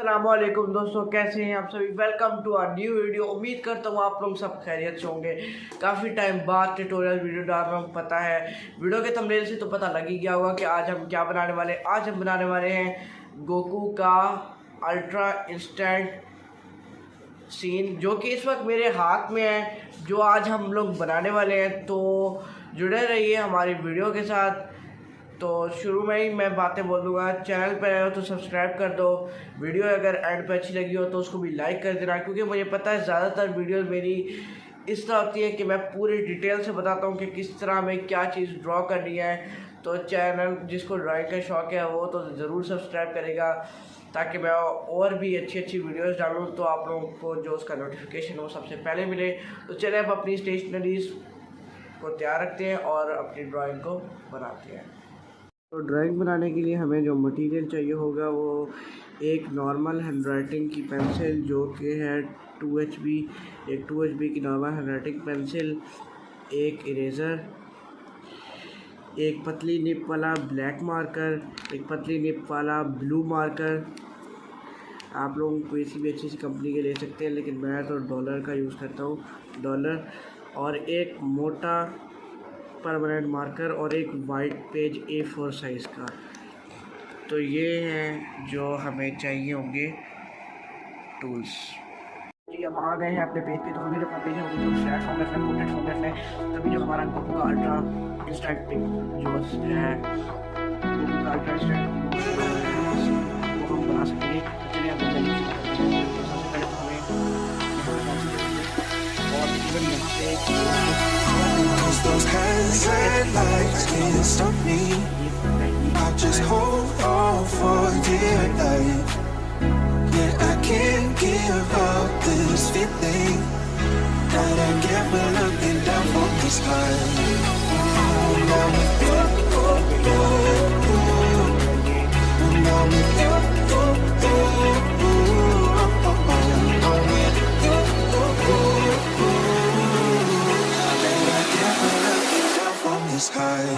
अस्सलामुअलैकुम दोस्तों, कैसे हैं आप सभी। Welcome to our new video. उम्मीद करता हूँ आप लोग सब खैरियत से होंगे। काफ़ी टाइम बाद ट्यूटोरियल वीडियो डाल रहा हूँ, पता है वीडियो के थंबनेल से तो पता लग ही गया होगा कि आज हम क्या बनाने वाले हैं। आज हम बनाने वाले हैं गोकू का अल्ट्रा इंस्टेंट सीन, जो कि इस वक्त मेरे हाथ में है, जो आज हम लोग बनाने वाले हैं। तो जुड़े रहिए हमारी वीडियो के साथ। तो शुरू में ही मैं बातें बोल दूँगा, चैनल पर आए हो तो सब्सक्राइब कर दो। वीडियो अगर एंड पे अच्छी लगी हो तो उसको भी लाइक कर देना, क्योंकि मुझे पता है ज़्यादातर वीडियो मेरी इस तरह होती है कि मैं पूरी डिटेल से बताता हूँ कि किस तरह हमें क्या चीज़ ड्रॉ करनी है। तो चैनल जिसको ड्राइंग का शौक़ है वो तो ज़रूर सब्सक्राइब करेगा, ताकि मैं और भी अच्छी अच्छी वीडियोस डालूँ तो आप लोगों को जो उसका नोटिफिकेशन वो सबसे पहले मिले। तो चलिए अब अपनी स्टेशनरीज को तैयार रखते हैं और अपनी ड्राइंग को बनाते हैं। तो ड्राइंग बनाने के लिए हमें जो मटेरियल चाहिए होगा वो एक नॉर्मल हैंडराइटिंग की पेंसिल, जो कि है 2HB, एक 2HB की नॉर्मल हैंडराइटिंग पेंसिल, एक इरेज़र, एक पतली निप वाला ब्लैक मार्कर, एक पतली निप वाला ब्लू मार्कर। आप लोग किसी भी अच्छी सी कंपनी के ले सकते हैं, लेकिन मैं तो डॉलर का यूज़ करता हूँ, डॉलर। और एक मोटा परमानेंट मार्कर और एक वाइट पेज A4 साइज़ का। तो ये है जो हमें चाहिए होंगे टूल्स। जी हम आ गए हैं अपने पेज पे। तो मेरे पेज है जो शेयर फोकस है, पोर्ट्रेट फोकस है, तभी जो हमारा गोकू का अल्ट्रा इंस्टेंट जो है गोकू का अल्ट्रा इंस्टेंट वो हम बना सकेंगे। तो चलिए हम जल्दी शुरू करते हैं। तो सबसे पहले तो हमें और इवन यहाँ पे those hands and lights can't stop me. I'll just hold on for dear life. Yeah, I can't give up this feeling that I get when looking down from the sky. When I'm with you, when I'm with you, is high.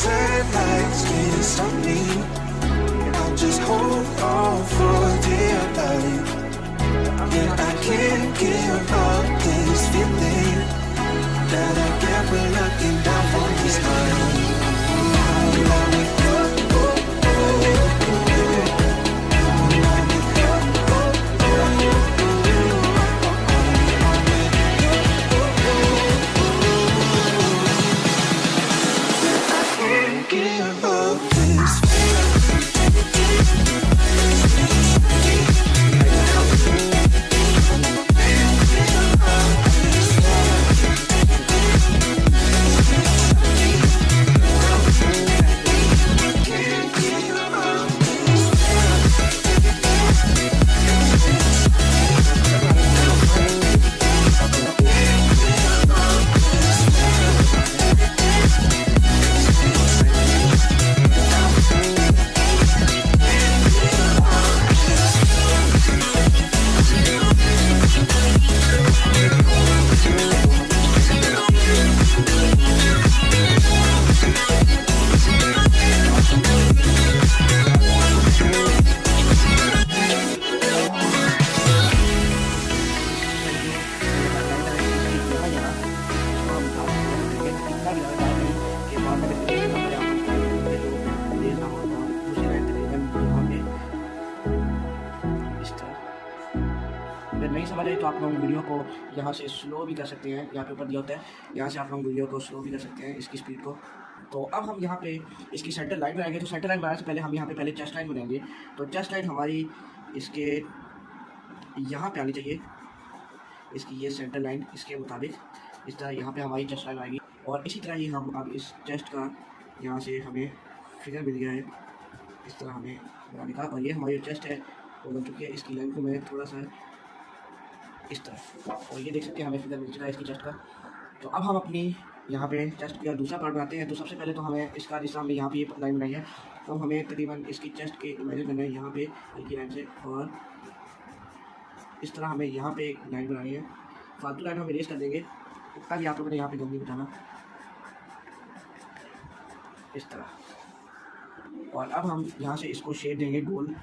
And lights can't stop me. I'll just hold on for dear life. Yeah, I can't give up this feeling that I get when looking down from the sky. तो आप लोग video को यहाँ से slow भी कर सकते हैं, यहाँ पे ऊपर दिया होता है, यहाँ से आप लोग वीडियो को स्लो भी कर सकते हैं इसकी स्पीड को। तो अब हम यहाँ पे इसकी सेंटर लाइन बनाएंगे। तो सेंटर लाइन बनाने से पहले हम यहाँ पे पहले चेस्ट लाइन बनाएंगे। तो चेस्ट लाइन हमारी इसके यहाँ पे आनी चाहिए, इसकी ये सेंटर लाइन इसके मुताबिक इस तरह यहाँ पे हमारी चेस्ट लाइन आएगी। और इसी तरह ही हम अब इस चेस्ट का यहाँ से हमें फिगर मिल गया है इस तरह हमें बनाने का। और ये हमारी चेस्ट है वो बन चुकी है। इसकी लाइन को मैं थोड़ा सा इस तरह, और ये देख सकते हैं हमें फिगर मिल चुका है इसकी चेस्ट का। तो अब हम अपनी यहाँ पे चेस्ट का दूसरा पार्ट बनाते हैं। तो सबसे पहले तो हमें इसका, जिस हमने यहाँ पे ये लाइन बनाई है, तो हमें तकरीबन इसकी चेस्ट के इमेजिन करना है यहाँ पे हल्की लाइन से, और इस तरह हमें यहाँ पे एक लाइन बनानी है। फालतू लाइन हम इरेज कर देंगे ताकि आप लोगों ने यहाँ पे गंदी बिठाना इस तरह। और अब हम यहाँ से इसको शेप देंगे गोल,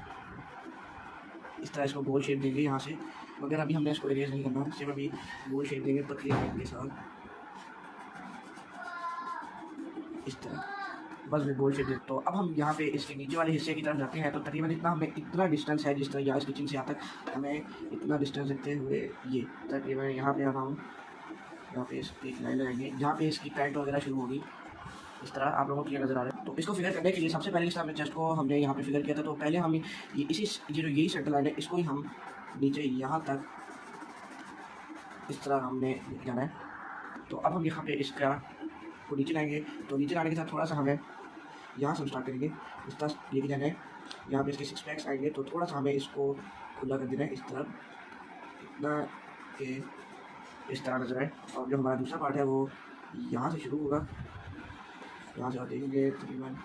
इस तरह इसको गोल शेप देंगे यहाँ से, मगर अभी हमने इसको इरेज नहीं करना, सिर्फ अभी गोल शेप देंगे पतली लाइन के साथ इस तरह, बस मैं गोल शेप दे। तो अब हम यहाँ पे इसके नीचे वाले हिस्से की तरफ जाते हैं। तो तकरीबन इतना हमें इतना डिस्टेंस है, जिस तरह यहाँ इस किचन से यहाँ तक हमें इतना डिस्टेंस रखते हुए ये तकरीबन यहाँ पे अब हम यहाँ पे एक लाइन लगाएंगे जहाँ पे इसकी पैंट वगैरह शुरू होगी इस तरह। आप लोगों को क्लियर नज़र आ रहा है। तो इसको फिगर करने के लिए सबसे पहले इस हमने चेस्ट को हमने यहाँ पे फिगर किया था। तो पहले हम ये इसी जो यही सेंटर लाइन है इसको ही हम नीचे यहाँ तक इस तरह हमने जाना है। तो अब हम यहाँ पे इसका को नीचे लाएंगे। तो नीचे लाने के साथ थोड़ा सा हमें यहाँ से स्टार्ट करेंगे, इस तरह लेके जाना है। यहाँ पे इसके 6 पैक्स आएंगे तो थोड़ा सा हमें इसको खुला कर देना है इस तरह, इतना के इस तरह नजर आए। और जो हमारा दूसरा पार्ट है वो यहाँ से शुरू होगा, यहाँ से देखेंगे तकरीबन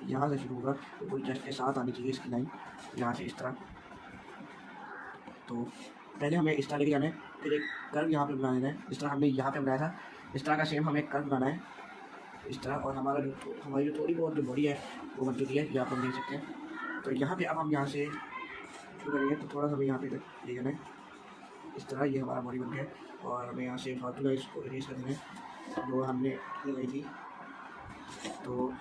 यहाँ से शुरू होगा। तो पूरी चेस्ट के साथ आनी चाहिए इसकी लाइन यहाँ से इस तरह। तो पहले हमें इस तरह लेके जाना है, फिर एक कर्व यहाँ पे बना लेना है जिस तरह हमने यहाँ पे बनाया था, इस तरह का सेम हमें कर्व बनाना है इस तरह। और हमारी जो थोड़ी बहुत जो बॉडी है वो बन चुकी है, ये आप लोग देख सकते हैं। तो यहाँ पे अब हम यहाँ से शुरू करेंगे। तो थोड़ा सा हमें यहाँ पे ले जाना है इस तरह, ये हमारा बॉडी बन गया। और हमें यहाँ से फालतू लाइन्स को इरेज कर देना है जो हमने लगाई थी। तो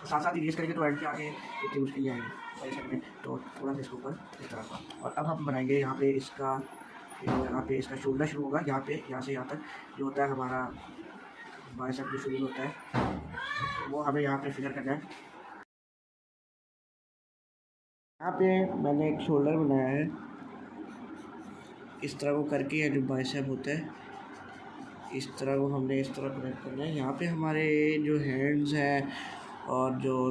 साथ साथ इरेज करेंगे तो एंड पे आगे इतनी मुश्किलें आएंगी ऐसे में। तो थोड़ा सा इसके ऊपर इस तरह का। और अब हम बनाएंगे यहाँ पे इसका शोल्डर शुरू होगा, यहाँ से यहाँ तक जो होता है हमारा बाइसेप जो शुरू होता है वो हमें यहाँ पे फिगर करना है। यहाँ पे मैंने एक शोल्डर बनाया है इस तरह को करके, जो बाइसेप होता है इस तरह को हमने इस तरह कनेक्ट करना है। यहाँ पे हमारे जो हैंड्स हैं और जो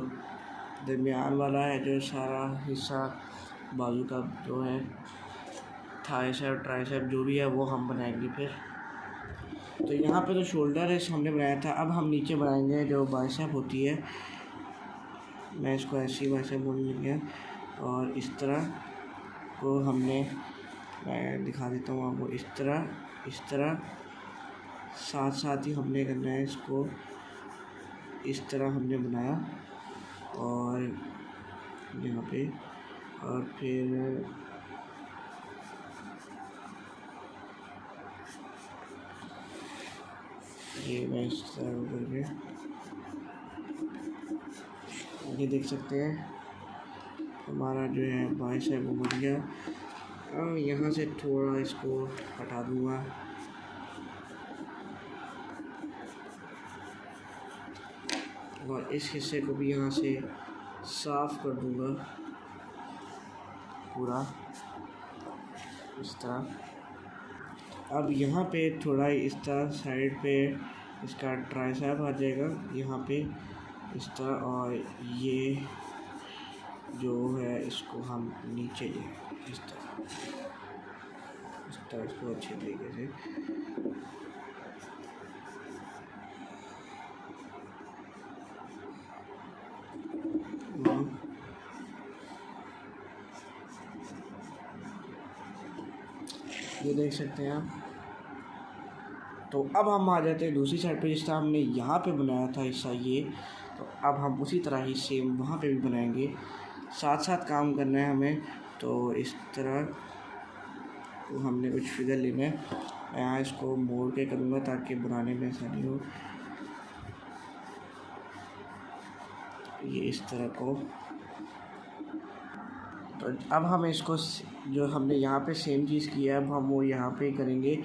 दरमियान वाला है जो सारा हिस्सा बाजू का जो है थाइसेप ट्राइसेप जो भी है वो हम बनाएंगे फिर। तो यहाँ पे जो शोल्डर है हमने बनाया था, अब हम नीचे बनाएंगे जो बाइसेप होती है, मैं इसको ऐसी बाइसेप बोलने लग गया। और इस तरह को हमने, मैं दिखा देता हूँ आपको, इस तरह साथ साथ ही हमने करना है इसको, इस तरह हमने बनाया और यहाँ पे। और फिर ये मैं इस तरह करके ये देख सकते हैं हमारा जो है बाइसेप वो बन गया। अब यहाँ से थोड़ा इसको हटा दूँगा और इस हिस्से को भी यहाँ से साफ़ कर दूँगा पूरा इस तरह। अब यहाँ पे थोड़ा इस तरह साइड पे इसका ट्राइसेप आ जाएगा यहाँ पे इस तरह। और ये जो है इसको हम नीचे ले इस तरह इसको अच्छे तरीके से ये देख सकते हैं आप। तो अब हम आ जाते हैं दूसरी साइड पे, जिस तरह हमने यहाँ पे बनाया था हिस्सा ये, तो अब हम उसी तरह ही सेम वहाँ पे भी बनाएंगे, साथ साथ काम करना है हमें। तो इस तरह को हमने कुछ फिगर लेना है, मैं यहाँ इसको मोड़ के करूँगा ताकि बनाने में आसानी हो। ये इस तरह को, तो अब हम इसको जो हमने यहाँ पे सेम चीज़ किया है अब हम वो यहाँ पे करेंगे।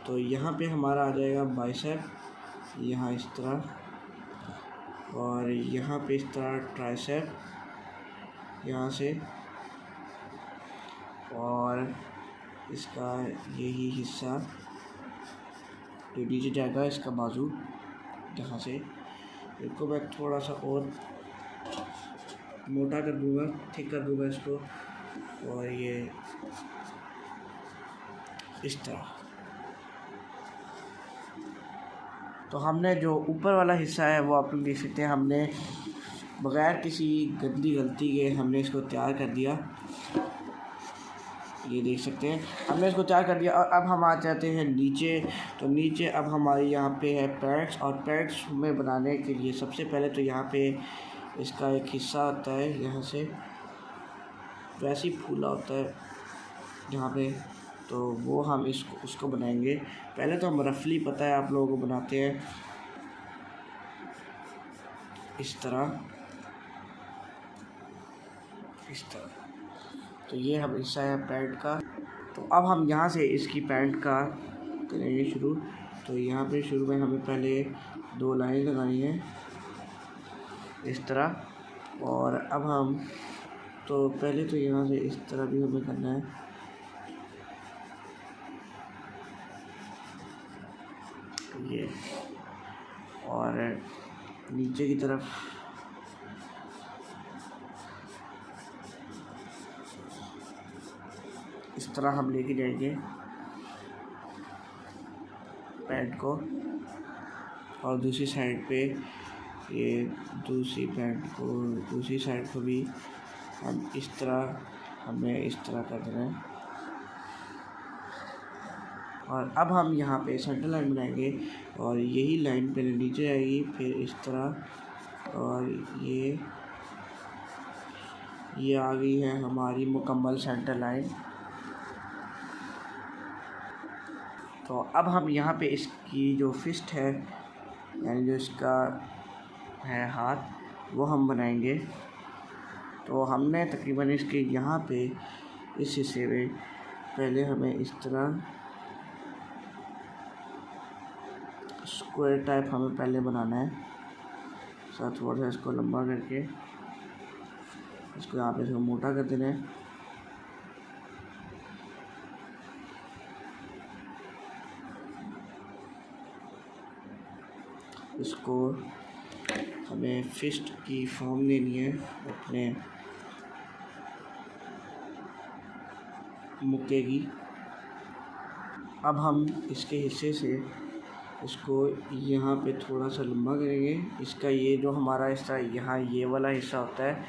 तो यहाँ पे हमारा आ जाएगा बाइसेप, यहाँ इस तरह, और यहाँ पे इस तरह ट्राइसेप यहाँ से, और इसका यही हिस्सा जो नीचे जाएगा इसका बाजू यहाँ से। इसको मैं थोड़ा सा और मोटा कर दूँगा, थिक कर दूँगा इसको, और ये इस तरह। तो हमने जो ऊपर वाला हिस्सा है वो आप लोग देख सकते हैं, हमने बग़ैर किसी गंदी गलती के हमने इसको तैयार कर दिया। ये देख सकते हैं हमने इसको तैयार कर दिया। और अब हम आ जाते हैं नीचे। तो नीचे अब हमारे यहाँ पे है पैड्स, और पैड्स में बनाने के लिए सबसे पहले तो यहाँ पे इसका एक हिस्सा आता है, यहाँ से वैसे ही फूला होता है यहाँ पे, तो वो हम उसको बनाएंगे। पहले तो हम रफली, पता है आप लोगों को, बनाते हैं इस तरह, इस तरह। तो ये हम हिस्सा है पैंट का। तो अब हम यहाँ से इसकी पैंट का करेंगे शुरू। तो यहाँ पे शुरू में हमें पहले 2 लाइन लगानी है इस तरह, और अब हम तो पहले तो यहाँ से इस तरह भी हमें करना है। ये और नीचे की तरफ इस तरह हम लेके जाएंगे पैंट को, और दूसरी साइड पे ये दूसरी पैंट को, दूसरी साइड को भी हम इस तरह, हमें इस तरह कर देना है। और अब हम यहाँ पे सेंटर लाइन बनाएंगे, और यही लाइन पहले नीचे आएगी, फिर इस तरह, और ये आ गई है हमारी मुकम्मल सेंटर लाइन। तो अब हम यहाँ पे इसकी जो फिस्ट है, यानी जो इसका है हाथ, वो हम बनाएंगे। तो हमने तकरीबन इसके यहाँ पे इस हिस्से में पहले हमें इस तरह स्क्वायर टाइप हमें पहले बनाना है। साथ थोड़ा सा इसको लंबा करके इसको यहाँ पे इसको मोटा कर देना है। इसको हमें फिस्ट की फॉर्म देनी है अपने मुक्के की। अब हम इसके हिस्से से इसको यहाँ पे थोड़ा सा लंबा करेंगे। इसका ये जो हमारा हिस्सा यहाँ ये वाला हिस्सा होता है,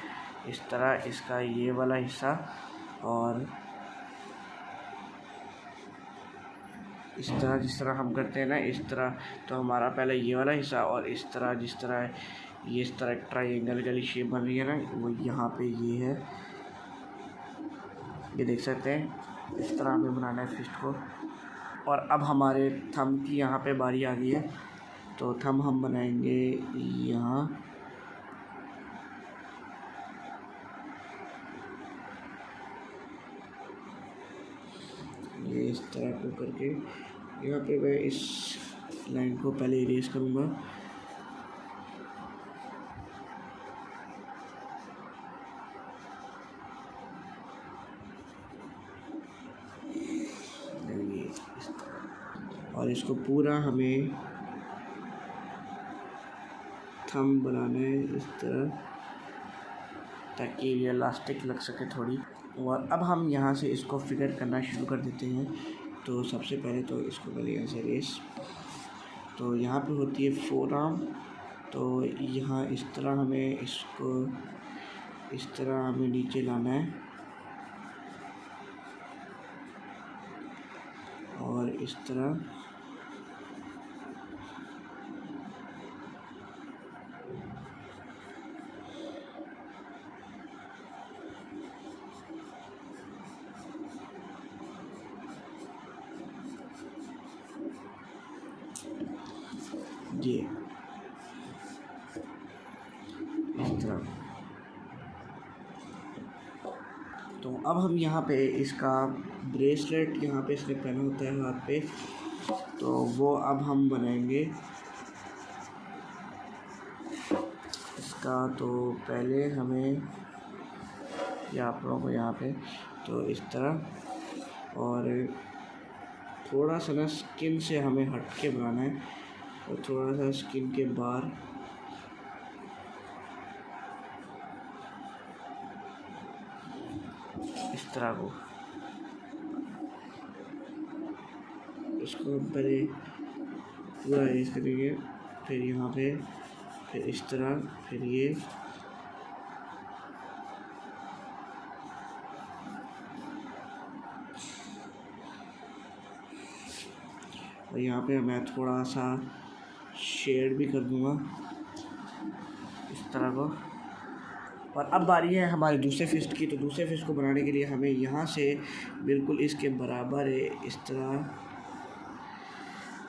इस तरह इसका ये वाला हिस्सा, और इस तरह जिस तरह हम करते हैं ना, इस तरह। तो हमारा पहले ये वाला हिस्सा, और इस तरह जिस तरह ये इस तरह ट्रायंगल वाली शेप बन रही है ना, वो यहाँ पे ये है, ये देख सकते हैं। इस तरह हमें बनाना है फिस्ट को। और अब हमारे थंब की यहाँ पे बारी आ गई है। तो थंब हम बनाएंगे यहाँ, ये इस तरह को करके यहाँ पे मैं इस लाइन को पहले इरेज करूँगा। और इसको पूरा हमें थंब बनाना है इस तरह, ताकि ये इलास्टिक लग सके थोड़ी। और अब हम यहाँ से इसको फिगर करना शुरू कर देते हैं। तो सबसे पहले तो इसको पहले यहाँ से रेस, तो यहाँ पे होती है फोर आर्म। तो यहाँ इस तरह हमें इसको इस तरह हमें नीचे लाना है, और इस तरह ये इस तरह। तो अब हम यहाँ पे इसका ब्रेसलेट यहाँ पे इसने पहना होता है हाथ पे, तो वो अब हम बनाएंगे इसका। तो पहले हमें आप लोगों को यहाँ पे तो इस तरह, और थोड़ा सा ना स्किन से हमें हट के बनाना है, और थोड़ा सा स्किन के बाहर इस तरह को इसको पहले पूरा रेस करेंगे, फिर यहाँ पे, फिर इस तरह, फिर ये और यहाँ पे मैं थोड़ा सा शेड भी कर दूँगा इस तरह को। और अब बारी है हमारे दूसरे फिस्ट की। तो दूसरे फिस्ट को बनाने के लिए हमें यहाँ से बिल्कुल इसके बराबर है इस तरह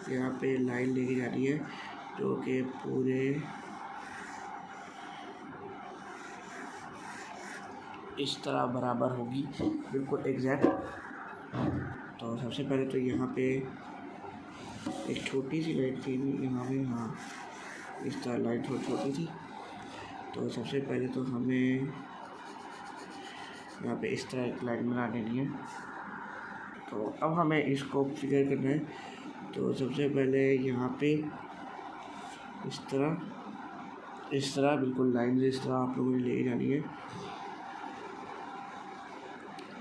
यहाँ पे लाइन लेके जानी है, जो कि पूरे इस तरह बराबर होगी, बिल्कुल एग्जैक्ट। तो सबसे पहले तो यहाँ पे एक छोटी सी लाइन थी यहाँ पे, हाँ इस तरह लाइन थोड़ी छोटी थी। तो सबसे पहले तो हमें यहाँ पे इस तरह एक लाइन बना लेनी है। तो अब हमें इसको फिगर करना है। तो सबसे पहले यहाँ पे इस तरह बिल्कुल लाइन से इस तरह आप लोगों ने ले जानी है,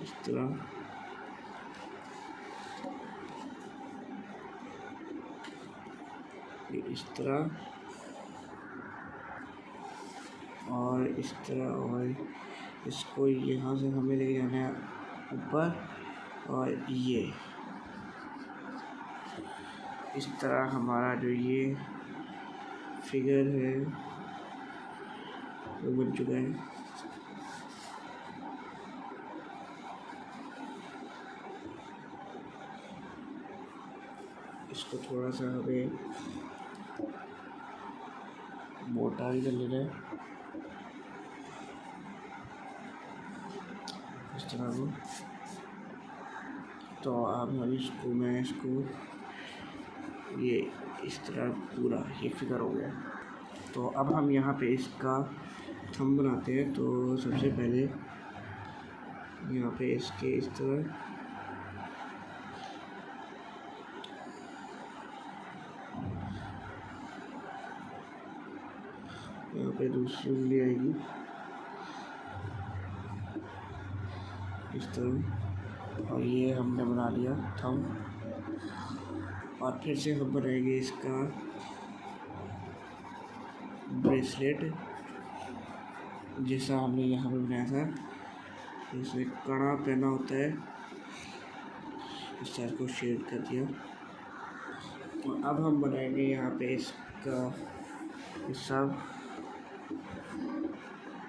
इस तरह। इस तरह और इस तरह, और इसको यहाँ से हमें ले जाना है ऊपर, और ये इस तरह हमारा जो ये फिगर है वो बन चुका है। इसको थोड़ा सा हमें मोटा भी कर लेना है इस तरह को। तो अब हम इसको ये इस तरह पूरा ये फिगर हो गया। तो अब हम यहाँ पे इसका थंब बनाते हैं। तो सबसे पहले यहाँ पे इसके इस तरह यहाँ पे दूसरी उंगली आएगी इस तरह, और ये हमने बना लिया थंब। और फिर से हम बनाएंगे इसका ब्रेसलेट, जैसा हमने यहाँ पे बनाया था। इसमें कड़ा पहना होता है, इस तरह को शेड कर दिया। तो अब हम बनाएंगे यहाँ पे इसका हिस्सा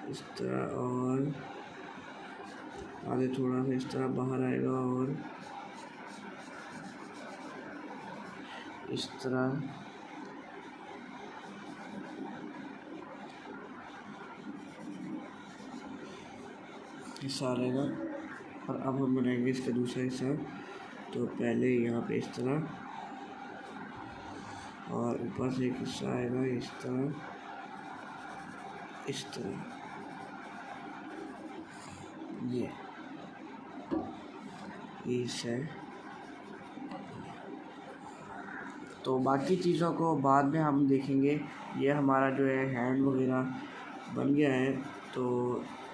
इस तरह, और आगे थोड़ा सा इस तरह बाहर आएगा, और इस तरह हिस्सा रहेगा। और अब हम बनाएंगे इसका दूसरा हिस्सा। तो पहले यहाँ पे इस तरह, और ऊपर से एक हिस्सा आएगा इस तरह, इस तरह ये हिस्सा है। तो बाकी चीज़ों को बाद में हम देखेंगे। ये हमारा जो है हैंड वगैरह बन गया है। तो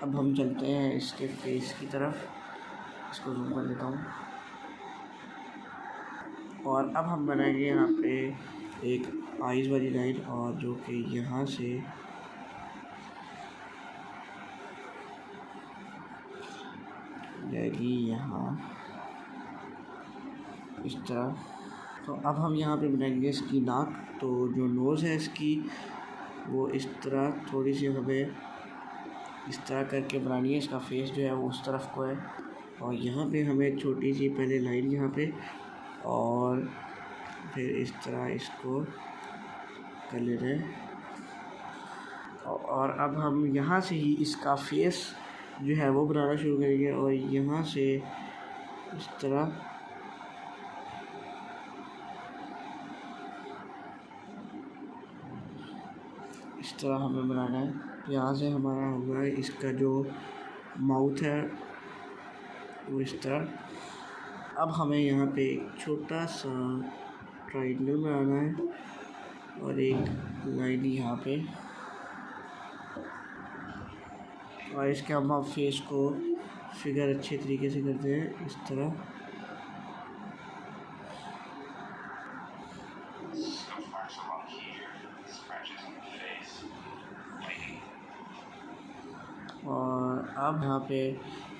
अब हम चलते हैं इसके फेस की तरफ। इसको जूम कर लेता हूँ। और अब हम बनाएंगे यहाँ पे एक आइज़ वाली लाइन, और जो कि यहाँ से जाएगी यहाँ इस तरह। तो अब हम यहाँ पे बनाएंगे इसकी नाक। तो जो नोज़ है इसकी वो इस तरह थोड़ी सी हमें इस तरह करके बनानी है। इसका फेस जो है वो उस तरफ को है, और यहाँ पे हमें छोटी सी पहले लाइन यहाँ पे, और फिर इस तरह इसको कर लेते हैं। और अब हम यहाँ से ही इसका फेस जो है वो बनाना शुरू करेंगे। और यहाँ से इस तरह हमें बनाना है। यहाँ से हमारा होगा इसका जो माउथ है वो इस तरह। अब हमें यहाँ पे एक छोटा सा ट्रायंगल बनाना है और एक लाइन यहाँ पे, और इसके हम फेस को फिगर अच्छे तरीके से करते हैं इस तरह। और अब यहाँ पे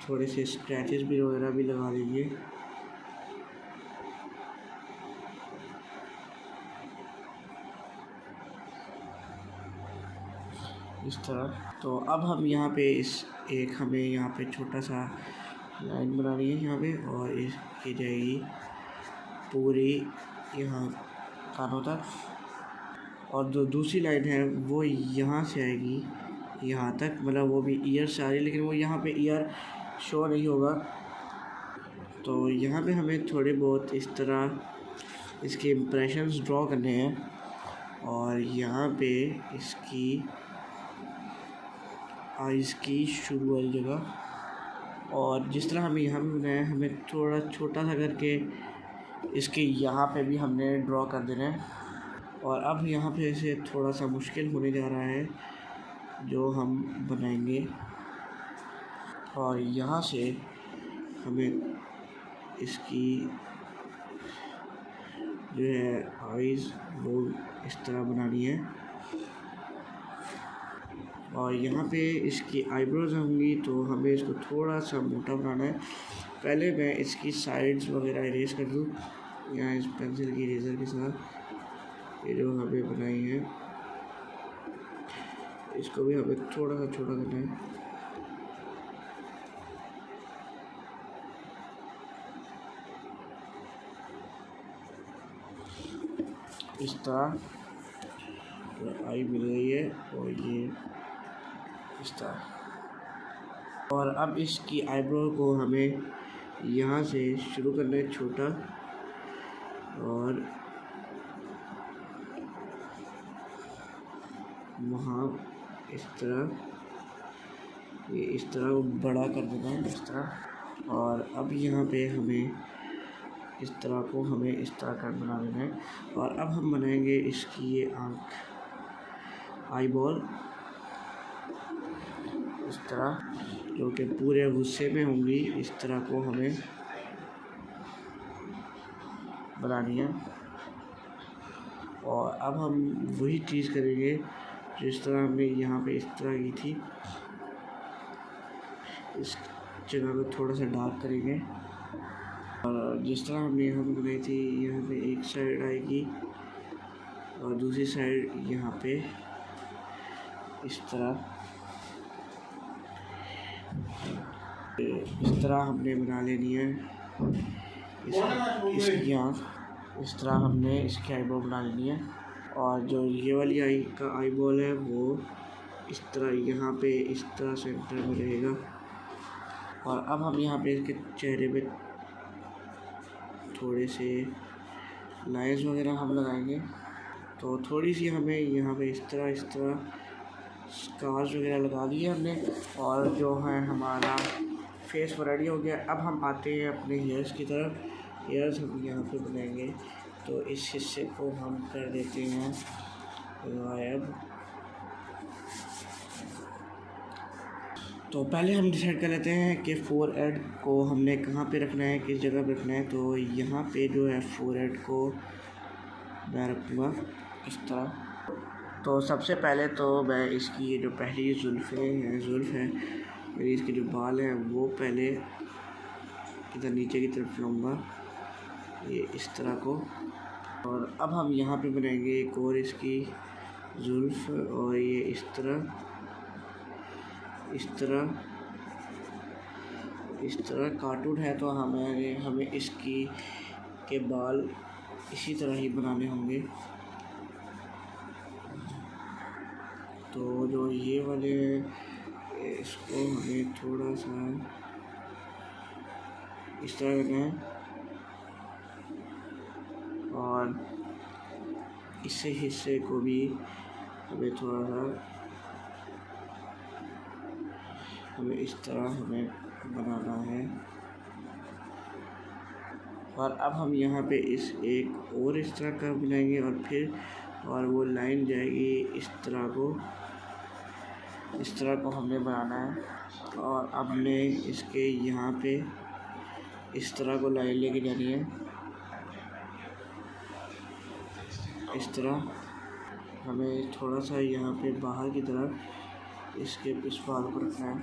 थोड़े से स्क्रैचेस भी वगैरह भी लगा देंगे इस तरह। तो अब हम यहाँ पे हमें यहाँ पे छोटा सा लाइन बनानी है यहाँ पे, और इसकी जाएगी पूरी यहाँ कानों तक, और जो दूसरी लाइन है वो यहाँ से आएगी यहाँ तक, मतलब वो भी ईयर से आ रही है, लेकिन वो यहाँ पे ईयर शो नहीं होगा। तो यहाँ पे हमें थोड़े बहुत इस तरह इसके इम्प्रेशंस ड्रॉ करने हैं, और यहाँ पे इसकी आइज़ की शुरू वाली जगह, और जिस तरह हमें यहाँ पे बनाया है हमें थोड़ा छोटा सा करके इसके यहाँ पे भी हमने ड्रॉ कर देना है। और अब यहाँ पे इसे थोड़ा सा मुश्किल होने जा रहा है जो हम बनाएंगे, और यहाँ से हमें इसकी जो है आइज़ वो इस तरह बनानी है, और यहाँ पे इसकी आईब्रोज होंगी तो हमें इसको थोड़ा सा मोटा बनाना है। पहले मैं इसकी साइड्स वगैरह इरेज कर दूँ यहाँ इस पेंसिल की इरेजर के साथ। ये जो हमें बनाई है इसको भी हमें थोड़ा सा छोटा करना है। इस तरह आई मिल गई है, और ये इस तरह। और अब इसकी आईब्रो को हमें यहाँ से शुरू करना है छोटा, और वहाँ इस तरह ये इस तरह बड़ा कर देना है इस तरह। और अब यहाँ पे हमें इस तरह को हमें इस तरह का बना देना है। और अब हम बनाएंगे इसकी ये आँख, आई बॉल इस तरह, जो कि पूरे गुस्से में होंगी। इस तरह को हमें बनानी है। और अब हम वही चीज़ करेंगे जिस तरह हमने यहाँ पे इस तरह की थी, इस जगह को थोड़ा सा डार्क करेंगे। और जिस तरह हमने यहाँ पे बनाई थी, यहाँ पे एक साइड आएगी और दूसरी साइड यहाँ पे इस तरह हमने बना लेनी है इसकी आँख। इस तरह हमने इसकी आईब्रो बना लेनी है। और जो ये वाली आई का आई बॉल है वो इस तरह यहाँ पे इस तरह सेंटर में रहेगा। और अब हम यहाँ पे इसके चेहरे पे थोड़े से लाइंस वगैरह हम लगाएंगे। तो थोड़ी सी हमें यहाँ पे इस तरह स्कार्स वगैरह लगा दिए हमने, और जो है हमारा फेस रेडी हो गया। अब हम आते हैं अपने हेयर्स की तरफ। हेयर्स हम यहाँ पे बनाएंगे, तो इस हिस्से को हम कर देते हैं गायब। तो पहले हम डिसाइड कर लेते हैं कि फोरहेड को हमने कहाँ पे रखना है, किस जगह पे रखना है। तो यहाँ पे जो है फोरहेड को मैं रखूँगा इस तरह। तो सबसे पहले तो मैं इसकी ये जो पहली जुल्फ़ है मेरी, इसके जो बाल हैं वो पहले इधर नीचे की तरफ लाऊंगा, ये इस तरह को। और अब हम यहाँ पे बनाएंगे एक और इसकी जुल्फ़, और ये इस तरह कार्टून है, तो हमें इसकी के बाल इसी तरह ही बनाने होंगे। तो जो ये वाले इसको हमें थोड़ा सा इस तरह करना है और इस हिस्से को भी हमें थोड़ा सा इस तरह हमें बनाना है। और अब हम यहाँ पे इस एक और इस तरह का बनाएंगे और फिर और वो लाइन जाएगी इस तरह को हमने बनाना है। और अब हमने इसके यहाँ पे इस तरह को लाइन लेके जानी है, इस तरह। हमें थोड़ा सा यहाँ पे बाहर की तरफ इसके इस बाल को रखना है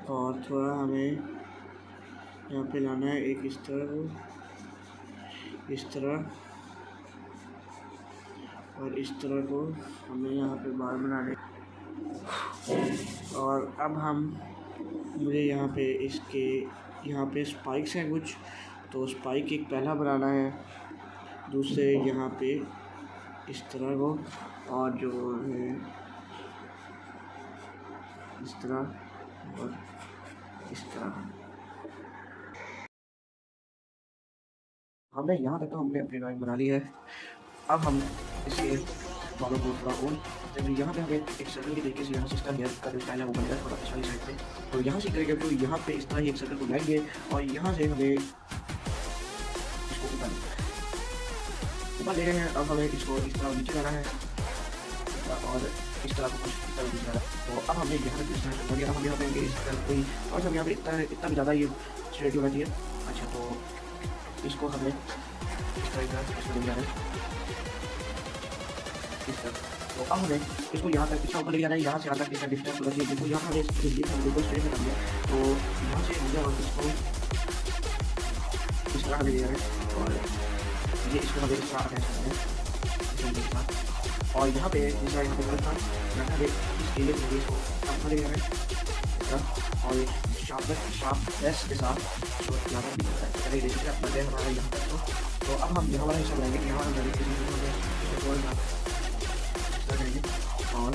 और थोड़ा हमें यहाँ पे लाना है एक इस तरह और इस तरह को हमें यहाँ पे बाल बनाने। और अब मुझे यहाँ पे इसके यहाँ पे स्पाइक्स हैं कुछ, तो स्पाइक एक पहला बनाना है, दूसरे यहाँ पे इस तरह को और जो है इस तरह और इस तरह। हमने यहाँ तक तो हमने अपनी ड्राइंग बना ली है। अब हम इसे बालों को थोड़ा और जब यहाँ पे हमें एक सर्कल के तरीके से यहाँ से इसका हेयर का जो स्टाइल है वो बनेगा थोड़ा इस वाली साइड पे, तो यहाँ से करेंगे तो यहाँ पे इस तरह ही एक सर्कल को लाएंगे और यहाँ से हमें इसको ऊपर ले रहे हैं। अब हमें इसको इस तरह नीचे लाना है और इस तरह को कुछ इस तरह नीचे लाना है। तो अब हमने यहाँ पे इस तरह कर दिया। हम यहाँ पे इस तरह कोई और सब यहाँ पे इतना भी ज़्यादा ये स्ट्रेट होना चाहिए। अच्छा, तो इसको हमने इस तरह का इसको ले जाना है इस तरह। तो अब हमें इसको यहाँ तक इसका ऊपर ले जाना है, यहाँ से यहाँ तक इसका डिस्टेंस होना चाहिए। देखो यहाँ हमें बिल्कुल स्ट्रेट कर दिया, तो यहाँ से मुझे और इसको इस तरह हमें ले जाना है और ये इसको हमें इस तरह अटैच करना है। और यहाँ पे दूसरा यहाँ पे गलत था, यहाँ पे इसके लिए मुझे इसको अपना ले जाना है इस तरह और शार्पनेस के साथ इसको यहाँ पर भी करेंगे। जैसे अपना है हमारा यहाँ तक। तो अब हम यहाँ वाला हिस्सा बनाएंगे, यहाँ वाला करेंगे और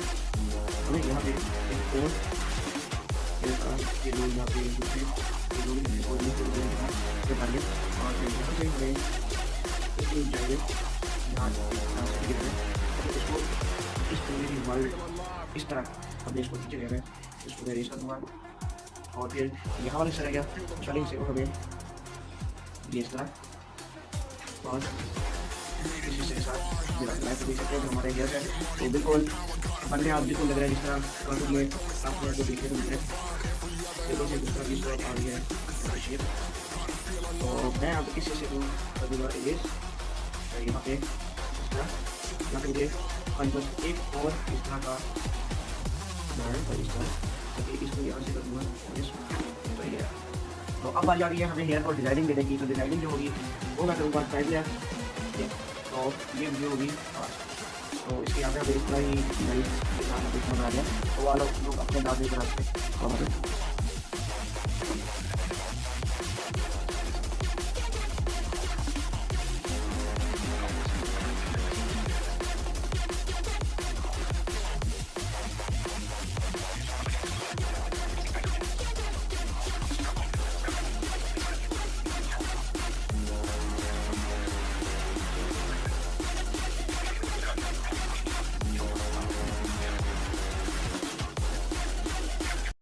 हमें यहाँ पे एक और ये लोग यहाँ पे दूसरे ये लोग डालेंगे और फिर यहाँ से हमें इसको जाएंगे यहाँ इसको इस तरह की वर्ल्ड इस तरह हमने इसको नीचे ले गए, इसको मैं रेस कर दूँगा और फिर यहाँ वाले सर गया चलिए इसे हमें ये इस तरह और इसी के साथ लाइफ देख सकते हैं जो हमारे हेयर है। तो बिल्कुल बंदे आप बिल्कुल लग रहा है जिस तरह कार्टून में आप लोग को देखने को मिलते हैं, बिल्कुल से दूसरा की सूरत आ रही है शेप। तो मैं अब इस हिस्से को कर दूँगा ये यहाँ पे इस तरह, यहाँ पे मुझे बस एक और इस तरह का इस तरह इसको यहाँ से कर दूँगा। तो ये तो अब आ जाएगी हमें हेयर और डिज़ाइनिंग देने की। तो डिज़ाइनिंग जो होगी वो मैं करूँगा पहले, तो ये वीडियो होगी तो इसके यहाँ पे हमें इतना ही देखना बना दिया। तो वालों लोग अपने नाम भी बनाते हैं।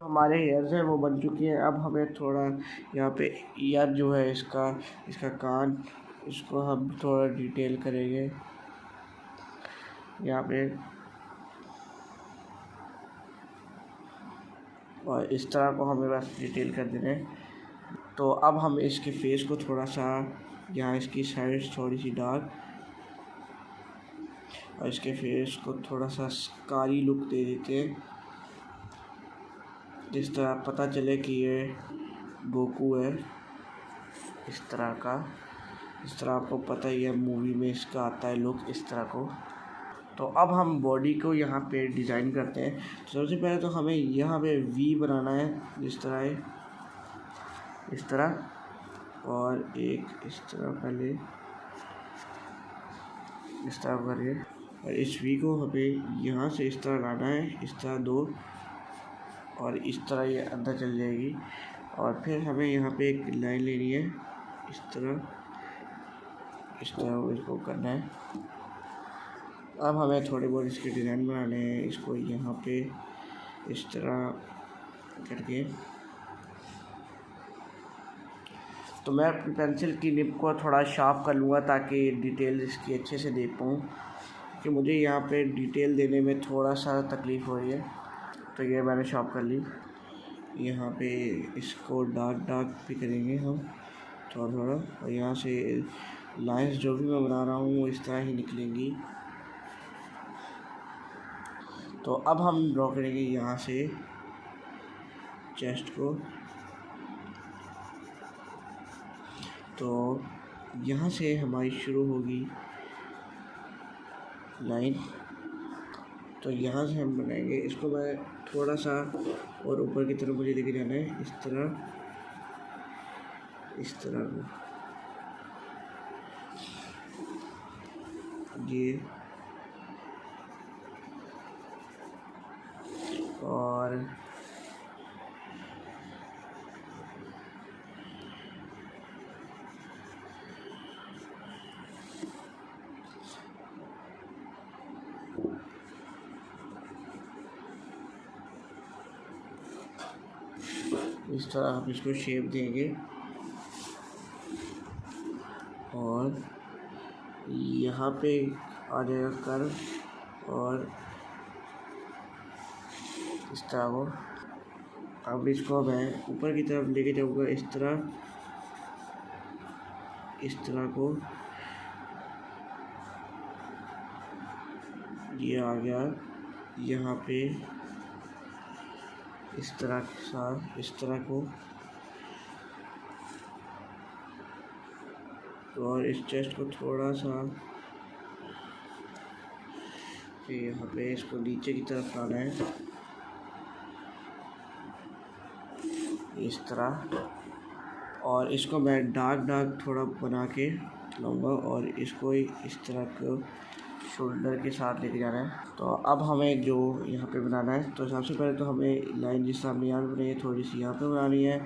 हमारे हेयर्स हैं वो बन चुकी हैं। अब हमें थोड़ा यहाँ पे ईयर जो है इसका कान, इसको हम थोड़ा डिटेल करेंगे यहाँ पे और इस तरह को हमें बस डिटेल कर देना है। तो अब हम इसके फेस को थोड़ा सा यहाँ इसकी साइड थोड़ी सी डार्क और इसके फेस को थोड़ा सा स्कारी लुक दे देते हैं, जिस तरह पता चले कि ये गोकू है इस तरह का। इस तरह आपको पता ही है मूवी में इसका आता है लुक इस तरह को। तो अब हम बॉडी को यहाँ पे डिज़ाइन करते हैं। तो सबसे पहले तो हमें यहाँ पे वी बनाना है जिस तरह है इस तरह और एक इस तरह पहले इस तरह करिए और इस वी को हमें यहाँ से इस तरह लाना है, इस तरह दो और इस तरह ये अंदर चल जाएगी। और फिर हमें यहाँ पे एक लाइन लेनी है, इस तरह इसको करना है। अब हमें थोड़े बहुत इसके डिज़ाइन बनाने हैं। इसको यहाँ पे इस तरह करके, तो मैं अपनी पेंसिल की निब को थोड़ा शार्प कर लूँगा ताकि डिटेल इसकी अच्छे से देख पाऊँ, कि मुझे यहाँ पे डिटेल देने में थोड़ा सा तकलीफ़ हो रही है। तो ये मैंने शार्प कर ली। यहाँ पे इसको डार्क भी करेंगे हम थोड़ा, और यहाँ से लाइंस जो भी मैं बना रहा हूँ वो इस तरह ही निकलेंगी। तो अब हम ड्रॉ करेंगे यहाँ से चेस्ट को। तो यहाँ से हमारी शुरू होगी लाइन। तो यहाँ से हम बनाएंगे इसको। मैं थोड़ा सा और ऊपर की तरफ मुझे लेके जाना है, इस तरह को ये, और इस तरह हम इसको शेप देंगे। और यहाँ पे आ जाएगा कर्व, और इस तरह को। अब इसको मैं ऊपर की तरफ लेके जाऊँगा, इस तरह को। ये आ गया यहाँ पे इस तरह के साथ, इस तरह को। और इस चेस्ट को थोड़ा सा यहाँ पे इसको नीचे की तरफ लाना है, इस तरह। और इसको मैं डार्क थोड़ा बना के लाऊंगा, और इसको इस तरह को शोल्डर के साथ लेके जाना है। तो अब हमें जो यहाँ पे बनाना है, तो सबसे पहले तो हमें लाइन जिस सामने यहाँ पे बनाई है थोड़ी सी यहाँ पे बनानी है।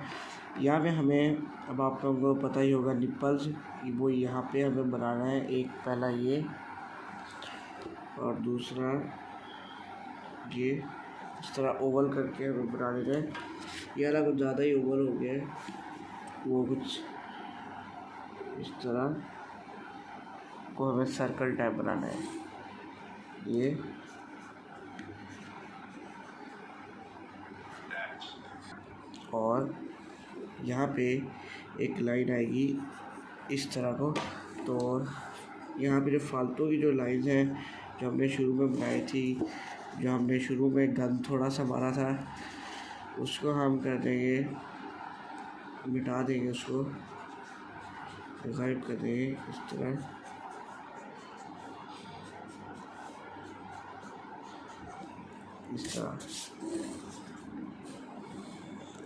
यहाँ पे हमें, अब आप लोगों को पता ही होगा, निप्पल्स वो यहाँ पे हमें बनाना है। एक पहला ये, और दूसरा ये, इस तरह ओवल करके हमें बनाने का। ये वाला कुछ ज़्यादा ही ओवल हो गया है, वो कुछ इस तरह को हमें सर्कल टाइप बनाना है। ये और यहाँ पे एक लाइन आएगी इस तरह को। तो यहाँ पे जो फालतू की जो लाइन है जो हमने शुरू में बनाई थी, जो हमने शुरू में गन थोड़ा सा मारा था, उसको हम कर देंगे, मिटा देंगे, उसको गायब कर देंगे इस तरह। इस तरह।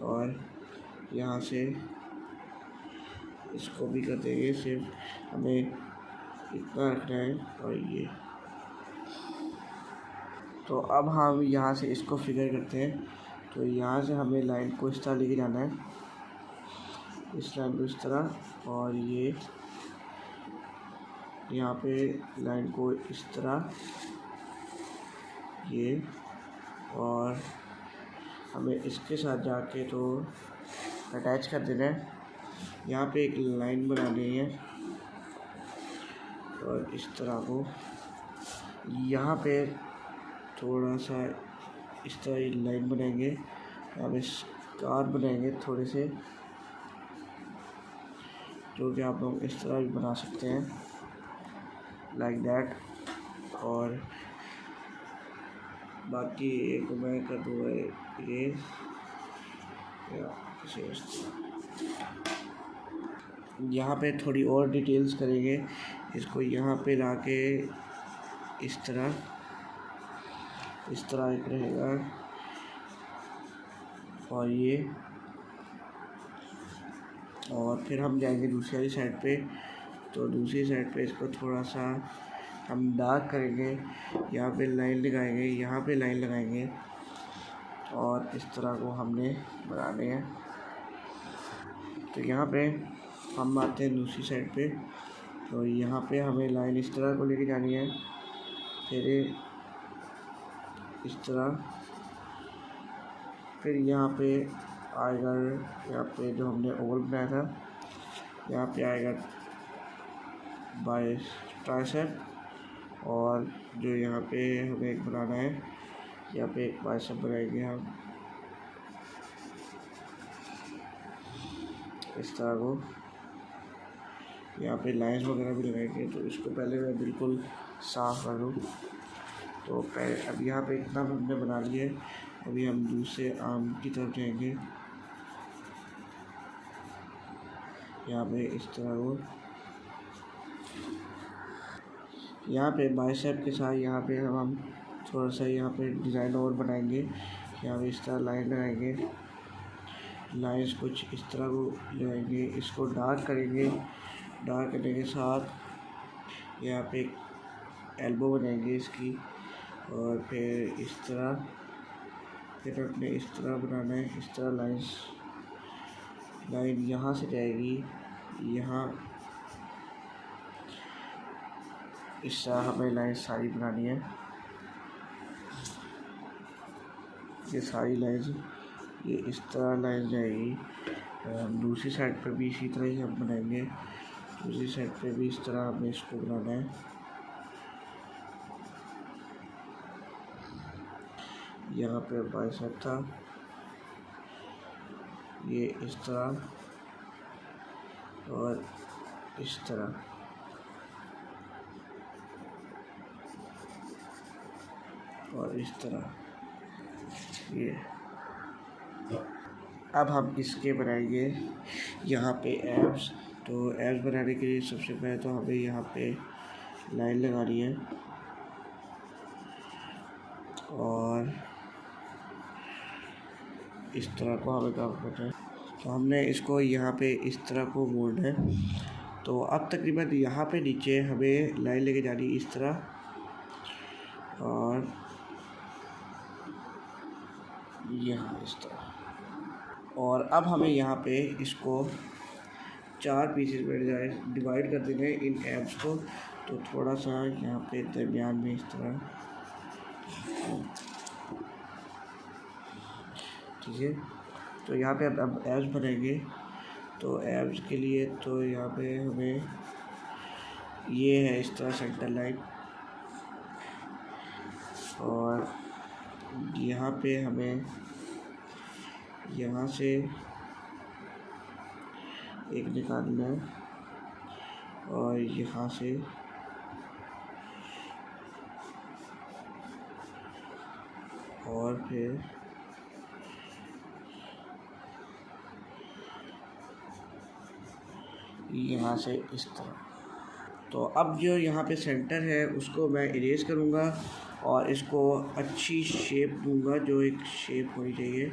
और यहाँ से इसको भी कर देंगे, सिर्फ हमें इतना रखना है। और ये, तो अब हम यहाँ से इसको फिगर करते हैं। तो यहाँ से हमें लाइन को इस तरह लेके जाना है, इस लाइन को इस तरह, और ये यहाँ पे लाइन को इस तरह, ये, और हमें इसके साथ जाके तो अटैच कर देना है। यहाँ पे एक लाइन बनानी है, और इस तरह को यहाँ पे थोड़ा सा इस तरह लाइन बनाएंगे। अब स्कार बनाएंगे थोड़े से, जो कि आप लोग इस तरह भी बना सकते हैं, लाइक दैट। और बाकी एक मैं कर दूँगा ये, यहाँ पे थोड़ी और डिटेल्स करेंगे। इसको यहाँ पे लाके इस तरह एक रहेगा, और ये, और फिर हम जाएंगे दूसरी वाली साइड पे। तो दूसरी साइड पे इसको थोड़ा सा हम डार्क करेंगे, यहाँ पे लाइन लगाएंगे, यहाँ पे लाइन लगाएंगे, और इस तरह को हमने बनाने हैं। तो यहाँ पे हम आते हैं दूसरी साइड पे। तो यहाँ पे हमें लाइन इस तरह को लेके जानी है, फिर इस तरह, फिर यहाँ पे आएगा, यहाँ पे जो हमने ओवल बनाया था यहाँ पे आएगा बाय ट्राइसेप, और जो यहाँ पे हमें एक बनाना है यहाँ पे एक बाइसेप बनाएंगे हम इस तरह को। यहाँ पे लाइंस वगैरह भी लगाएंगे। तो इसको पहले मैं बिल्कुल साफ कर दूँ। तो पहले अब यहाँ पे इतना हमने बना लिया है। अभी हम दूसरे आर्म की तरफ जाएंगे। यहाँ पे इस तरह को, यहाँ पे बाइसेप के साथ यहाँ पे हम थोड़ा सा यहाँ पे डिज़ाइन और बनाएंगे। यहाँ पे इस तरह लाइन लगाएंगे, लाइंस कुछ इस तरह को लगाएंगे, इसको डार्क करेंगे। डार्क करने के साथ यहाँ पे एल्बो बनाएंगे इसकी, और फिर इस तरह, फिर अपने इस तरह बनाना है। इस तरह लाइन यहाँ से जाएगी यहाँ, इस तरह हमें लाइन सारी बनानी है। ये सारी लाइंस ये इस तरह लाइन जाएगी। दूसरी साइड पर भी इसी तरह ही हम बनाएंगे। दूसरी साइड पे भी इस तरह हमें इसको बनाना है। यहाँ पे बाइसेप था, ये इस तरह और इस तरह, और इस तरह ये। अब हम इसके बनाएंगे यहाँ पे एब्स। तो एब्स बनाने के लिए सबसे पहले तो हमें यहाँ पे लाइन लगानी है, और इस तरह को हमें काम करना है। तो हमने इसको यहाँ पे इस तरह को मोड़ना है। तो अब तकरीबन यहाँ पे नीचे हमें लाइन लेके जानी है इस तरह, और यहाँ इस तरह। और अब हमें यहाँ पे इसको 4 पीसेस में डिवाइड कर देंगे इन एब्स को। तो थोड़ा सा यहाँ पे दरमियान में इस तरह, ठीक है। तो यहाँ पे अब एब्स बनेंगे। तो एब्स के लिए तो यहाँ पे हमें ये है इस तरह सेंटर लाइन, और यहाँ पे हमें यहाँ से एक निकालना है, और यहाँ से और फिर यहाँ से इस तरह। तो अब जो यहाँ पे सेंटर है उसको मैं इरेज करूँगा और इसको अच्छी शेप दूँगा, जो एक शेप होनी चाहिए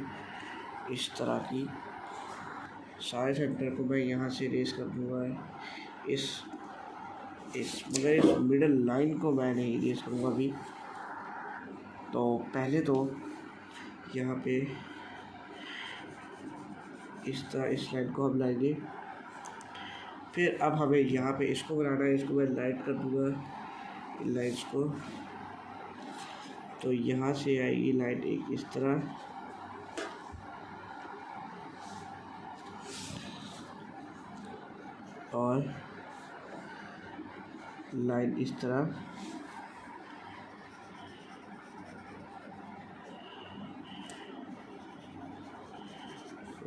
इस तरह की। सारे सेंटर को मैं यहाँ से इरेज कर दूँगा। मगर इस मिडल लाइन को मैं नहीं इरेज करूँगा अभी। तो पहले तो यहाँ पे इस तरह इस लाइन को हम लाएंगे। फिर अब हमें यहाँ पे इसको बनाना है, इसको मैं लाइट कर दूँगा लाइट्स को। तो यहाँ से आएगी लाइट एक इस तरह, और लाइन इस तरह,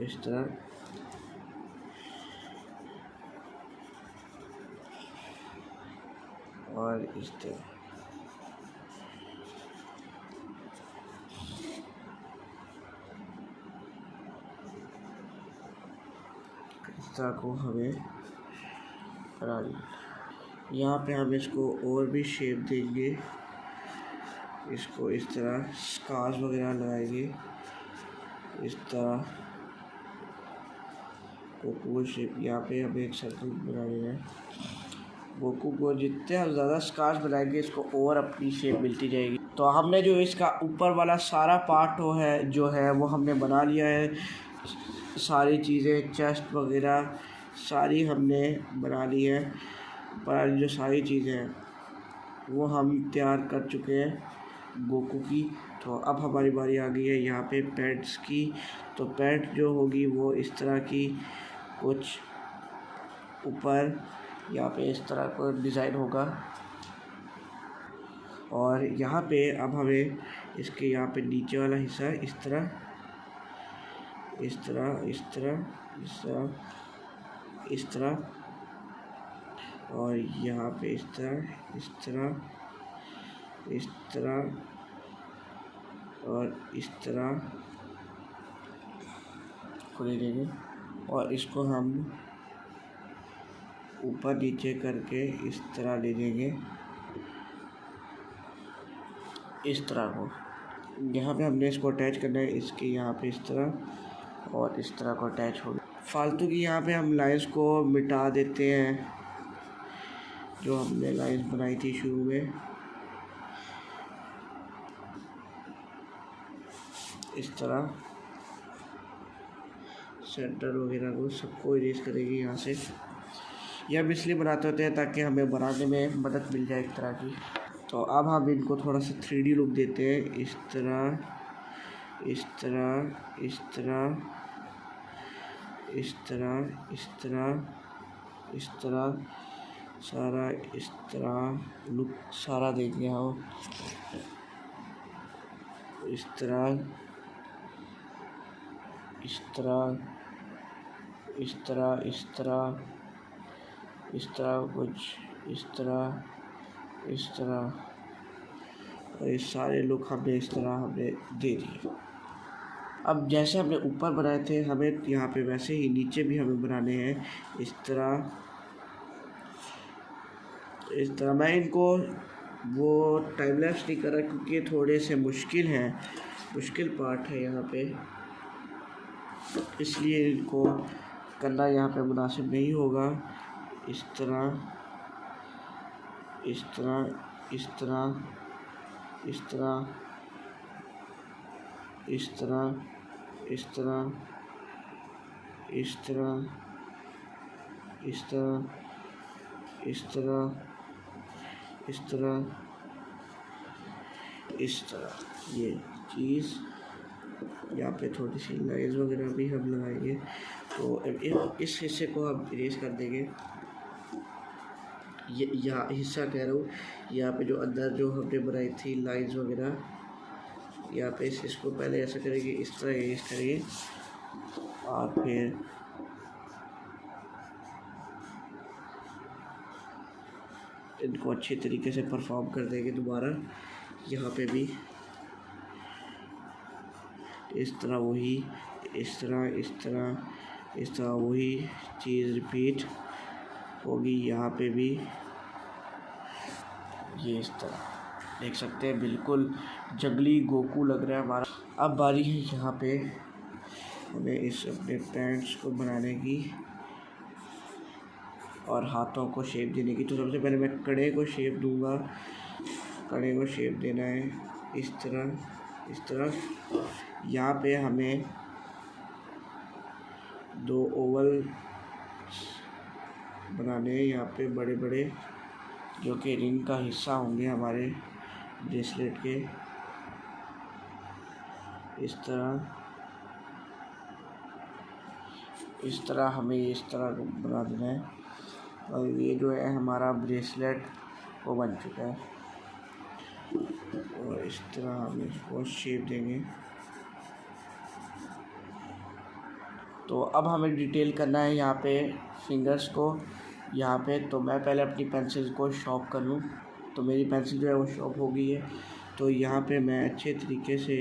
इस तरह, और इस तरह। इस तरह को हमें बना लिया। यहाँ पे हम इसको और भी शेप देंगे, इसको इस तरह स्कार्स वगैरह लगाएंगे इस तरह गोकू शेप। यहाँ पे हमें एक सर्कल बनाना है। गोकू को जितने हम ज़्यादा स्कार्स बनाएंगे इसको और अपनी शेप मिलती जाएगी। तो हमने जो इसका ऊपर वाला सारा पार्ट जो है वो हमने बना लिया है। सारी चीज़ें चेस्ट वगैरह सारी हमने बना ली है, पर जो सारी चीज़ें हैं वो हम तैयार कर चुके हैं गोकू की। तो अब हमारी बारी आ गई है यहाँ पे पैड्स की। तो पैड जो होगी वो इस तरह की कुछ ऊपर यहाँ पे इस तरह का डिज़ाइन होगा, और यहाँ पे अब हमें इसके यहाँ पे नीचे वाला हिस्सा इस तरह इस तरह इस तरह इस तरह इस तरह, और यहाँ पे इस तरह इस तरह इस तरह और इस तरह खुले देंगे, और इसको हम ऊपर नीचे करके इस तरह ले देंगे, इस तरह को। यहाँ पे हमने इसको अटैच करना है, इसके यहाँ पे इस तरह और इस तरह को अटैच हो गया। फालतू की यहाँ पे हम लाइंस को मिटा देते हैं, जो हमने लाइंस बनाई थी शुरू में, इस तरह सेंटर वगैरह को सबको इरेज करेंगे यहाँ से। यह हम इसलिए बनाते होते हैं ताकि हमें बनाने में मदद मिल जाए एक तरह की। तो अब हम इनको थोड़ा सा 3D लुक देते हैं, इस तरह इस तरह इस तरह इस तरह इस तरह इस तरह सारा इस तरह लुक सारा देंगे हम, इस तरह इस तरह इस तरह इस तरह इस तरह कुछ इस तरह इस तरह, और ये सारे लुक हमने इस तरह हमने दे दिए। अब जैसे हमने ऊपर बनाए थे हमें यहाँ पे वैसे ही नीचे भी हमें बनाने हैं इस तरह इस तरह। मैं इनको वो टाइम लैप्स नहीं कर रहा क्योंकि ये थोड़े से मुश्किल पार्ट है यहाँ पे, इसलिए इनको करना यहाँ पे मुनासिब नहीं होगा। इस तरह इस तरह इस तरह इस तरह इस तरह इस तरह इस तरह इस तरह इस तरह इस तरह इस तरह ये चीज़ यहाँ पे थोड़ी सी लाइंस वगैरह भी हम लगाएंगे। तो इस हिस्से को हम इरेज कर देंगे। ये यहाँ हिस्सा कह रहा हूँ, यहाँ पे जो अंदर जो हमने बनाई थी लाइंस वगैरह, यहाँ पे इसको पहले ऐसा करेंगे, इस तरह इरेज करेंगे, और फिर इनको अच्छे तरीके से परफॉर्म कर देंगे दोबारा। यहाँ पे भी इस तरह वही इस तरह इस तरह इस तरह वही चीज़ रिपीट होगी। यहाँ पे भी ये इस तरह देख सकते हैं, बिल्कुल जंगली गोकू लग रहा है हमारा। अब बारी है यहाँ पे हमें इस अपने पैंट्स को बनाने की और हाथों को शेप देने की। तो सबसे पहले मैं कड़े को शेप दूंगा। कड़े को शेप देना है इस तरह। यहाँ पे हमें 2 ओवल बनाने हैं, यहाँ पे बड़े बड़े, जो कि रिंग का हिस्सा होंगे हमारे ब्रेसलेट के। इस तरह हमें इस तरह बना देना है, और ये जो है हमारा ब्रेसलेट वो बन चुका है। और इस तरह हम इसको शेप देंगे। तो अब हमें डिटेल करना है यहाँ पे फिंगर्स को यहाँ पे। तो मैं पहले अपनी पेंसिल को शॉर्प कर लूँ। तो मेरी पेंसिल जो है वो शॉर्प हो गई है। तो यहाँ पे मैं अच्छे तरीके से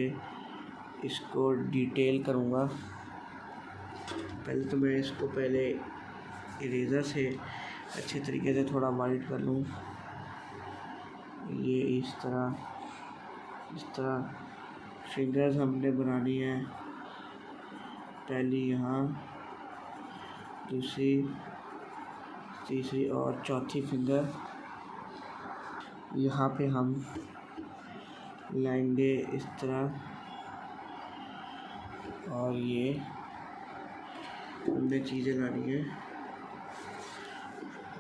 इसको डिटेल करूँगा। पहले तो मैं इसको पहले इरेज़र से अच्छे तरीके से थोड़ा वाइट कर लूँ। ये इस तरह फिंगर्स हमने बनानी है। पहली यहाँ, दूसरी, तीसरी और चौथी फिंगर यहाँ पे हम लाएंगे इस तरह, और ये हमें चीज़ें लानी है।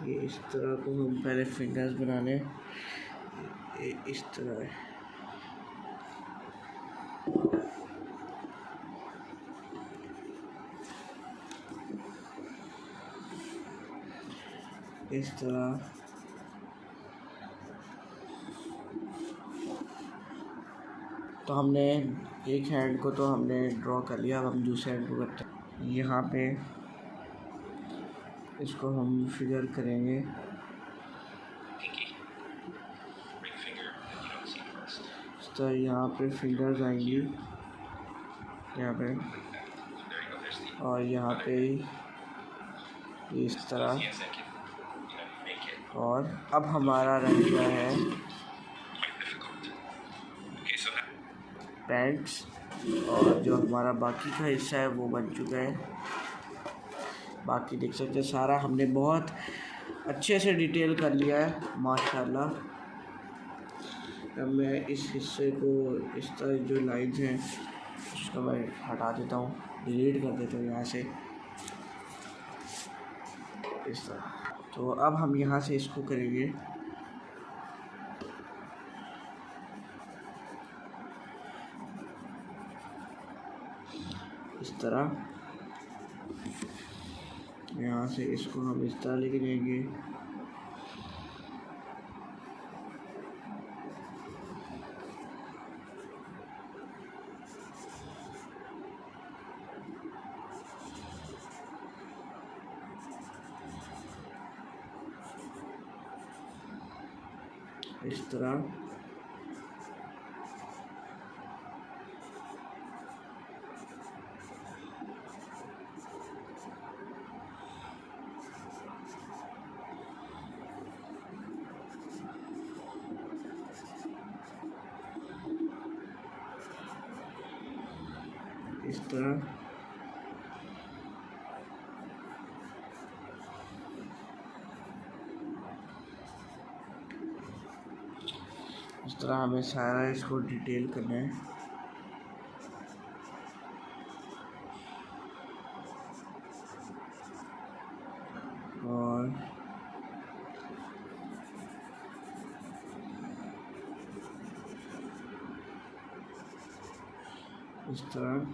ये इस तरह को हम पहले फिंगर्स बनाने, इस तरह है। इस तरह तो हमने एक हैंड को तो हमने ड्रॉ कर लिया। अब हम दूसरे हैंड को करते हैं। यहाँ पे इसको हम फिगर करेंगे। तो यहाँ पे फिंगर्स आएंगी यहाँ पे, और यहाँ पे इस तरह। और अब हमारा रह गया है पैंट्स, और जो हमारा बाकी का हिस्सा है वो बन चुका है। बाकी देख सकते हैं सारा हमने बहुत अच्छे से डिटेल कर लिया है माशाल्लाह। अब मैं इस हिस्से को, इस तरह जो लाइंस हैं उसको मैं हटा देता हूँ, डिलीट कर देता हूँ यहाँ से इस तरह। तो अब हम यहाँ से इसको करेंगे इस तरह। यहाँ से इसको हम इस तरह लेके जाएंगे। इस तरह इस तरह हमें सारा इसको डिटेल करना है। और इस तरह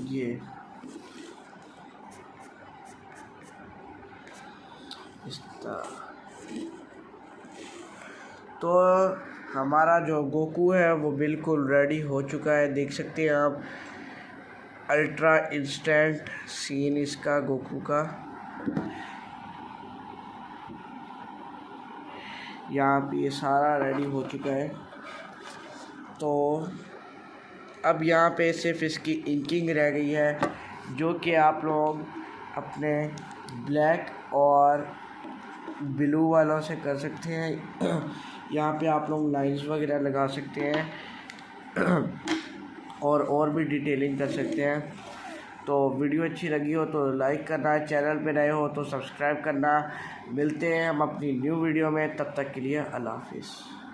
ये इस तरह। तो हमारा जो गोकू है वो बिल्कुल रेडी हो चुका है। देख सकते हैं आप, अल्ट्रा इंस्टेंट सीन इसका गोकू का। यहाँ पे ये सारा रेडी हो चुका है। तो अब यहाँ पे सिर्फ इसकी इंकिंग रह गई है, जो कि आप लोग अपने ब्लैक और ब्लू वालों से कर सकते हैं। यहाँ पे आप लोग लाइंस वगैरह लगा सकते हैं और भी डिटेलिंग कर सकते हैं। तो वीडियो अच्छी लगी हो तो लाइक करना, चैनल पे नए हो तो सब्सक्राइब करना। मिलते हैं हम अपनी न्यू वीडियो में, तब तक के लिए अल्लाह हाफिज़।